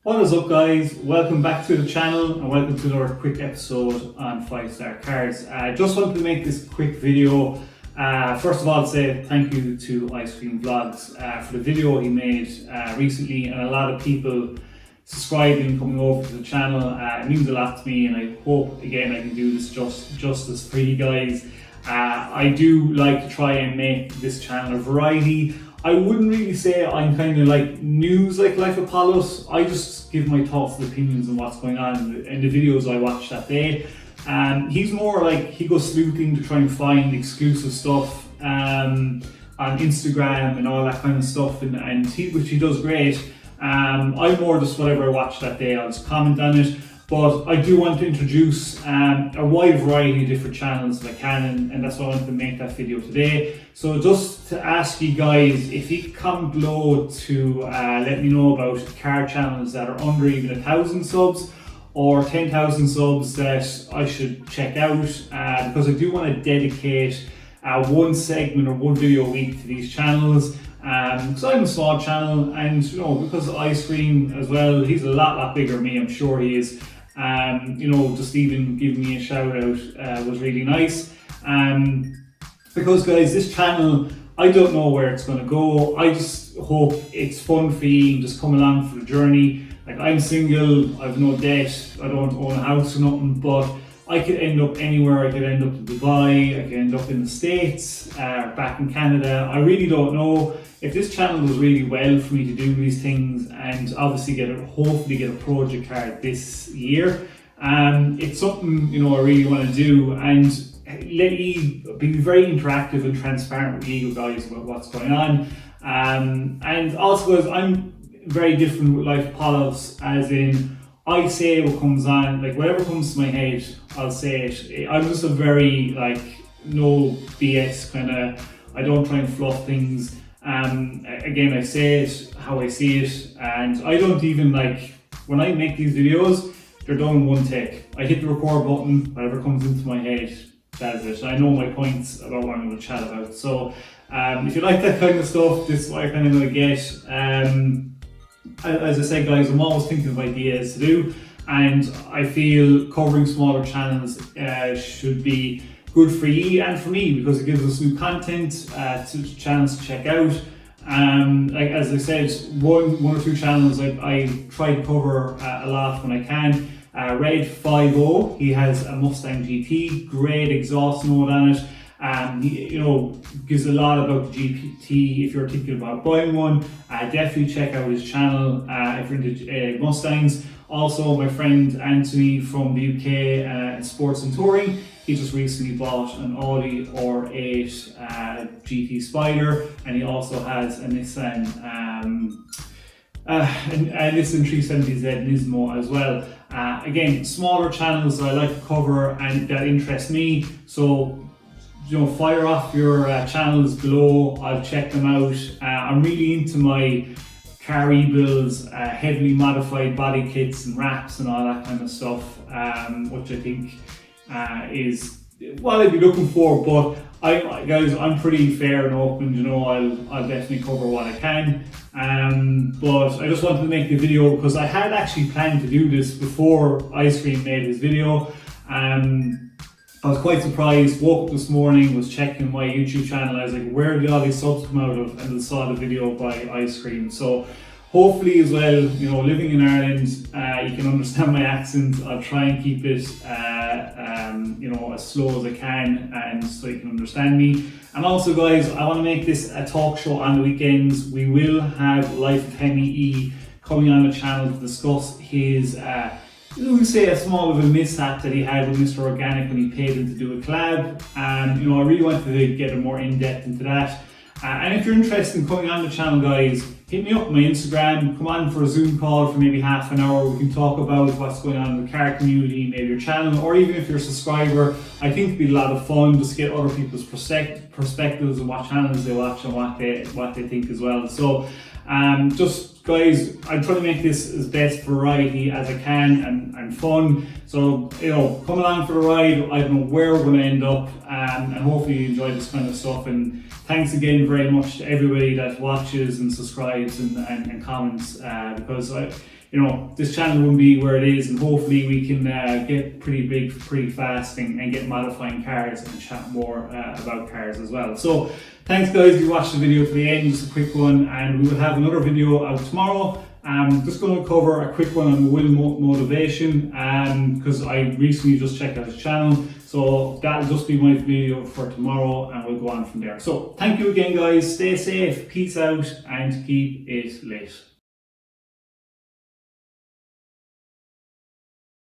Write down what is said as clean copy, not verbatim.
What is up, guys? Welcome back to the channel and welcome to another quick episode on 5-star cars. I just wanted to make this quick video. First of all, say thank you to Ice Cream Vlogs for the video he made recently, and a lot of people subscribing, coming over to the channel. It means a lot to me, and I hope again I can do this justice for you guys. I do like to try and make this channel a variety. I wouldn't really say I'm kind of like news like Life of Apollos. I just give my thoughts and opinions on what's going on in the videos I watch that day. He's more like he goes sleuthing to try and find exclusive stuff on Instagram and all that kind of stuff, which he does great. I'm more just whatever I watch that day, I'll just comment on it. But I do want to introduce a wide variety of different channels if I can, and that's why I wanted to make that video today. So just to ask you guys, if you comment below to let me know about car channels that are under even 1,000 subs or 10,000 subs that I should check out, because I do want to dedicate one segment or one video a week to these channels. Because I'm a small channel, and because Ice Cream as well, he's a lot bigger than me, I'm sure he is. Just even giving me a shout out was really nice. Because guys, this channel, I don't know where it's going to go. I just hope it's fun for you and just come along for the journey. Like, I'm single, I've no debt, I don't own a house or nothing, but I could end up anywhere. I could end up in Dubai, I could end up in the States, back in Canada. I really don't know. If this channel does really well for me to do these things and obviously hopefully get a project card this year, it's something I really want to do, and let you be very interactive and transparent with you guys about what's going on. And also, guys, I'm very different with Life Apollos, as in I say what comes on, like whatever comes to my head, I'll say it. I'm just a very no BS kind of. I don't try and fluff things. Again, I say it how I see it, and I don't even when I make these videos, they're done in one take. I hit the record button, whatever comes into my head, that's it. I know my points about what I'm going to chat about. So if you like that kind of stuff, this is what I kind of going to get. As I said, guys, I'm always thinking of ideas to do, and I feel covering smaller channels should be good for you and for me, because it gives us new content, channels to check out. As I said, one or two channels I try to cover a lot when I can. Red 50, he has a Mustang GT, great exhaust note on it. He gives a lot about the GT. If you're thinking about buying one, definitely check out his channel if you're into Mustangs. Also, my friend Anthony from the UK, Sports and Touring, he just recently bought an Audi R8 GT Spider, and he also has a Nissan a Nissan 370Z Nismo as well. Again, smaller channels that I like to cover and that interest me. So fire off your channels below. I'll check them out. I'm really into my car rebuilds, heavily modified body kits and wraps and all that kind of stuff, which I think is what I'd be looking for. But guys, I'm pretty fair and open. I'll definitely cover what I can. But I just wanted to make the video because I had actually planned to do this before Ice Cream made his video. I was quite surprised, woke up this morning, was checking my YouTube channel, I was like, where did all these subs come out of? And then saw the video by Ice Cream. So hopefully as well, living in Ireland, you can understand my accent. I'll try and keep it as slow as I can, and so you can understand me. And also, guys, I want to make this a talk show on the weekends. We will have Life of Hemi E coming on the channel to discuss his we say a small of a mishap that he had with Mr. Organic when he paid him to do a collab. I really wanted to get more in depth into that. And if you're interested in coming on the channel, guys, hit me up on my Instagram. Come on for a Zoom call for maybe half an hour. We can talk about what's going on in the car community, maybe your channel, or even if you're a subscriber. I think it'd be a lot of fun just to get other people's perspectives on what channels they watch and what they think as well. So just guys, I'm trying to make this as best variety as I can and fun. So come along for the ride. I don't know where we're going to end up, and hopefully you enjoy this kind of stuff. And thanks again very much to everybody that watches and subscribes and comments, because you know, this channel wouldn't be where it is, and hopefully we can get pretty big pretty fast and get modifying cars and chat more about cars as well. So thanks guys if you watched the video to the end, just a quick one, and we will have another video out tomorrow. I'm just going to cover a quick one on wheel motivation because I recently just checked out his channel, so that'll just be my video for tomorrow and we'll go on from there. So thank you again guys, stay safe, peace out and keep it lit.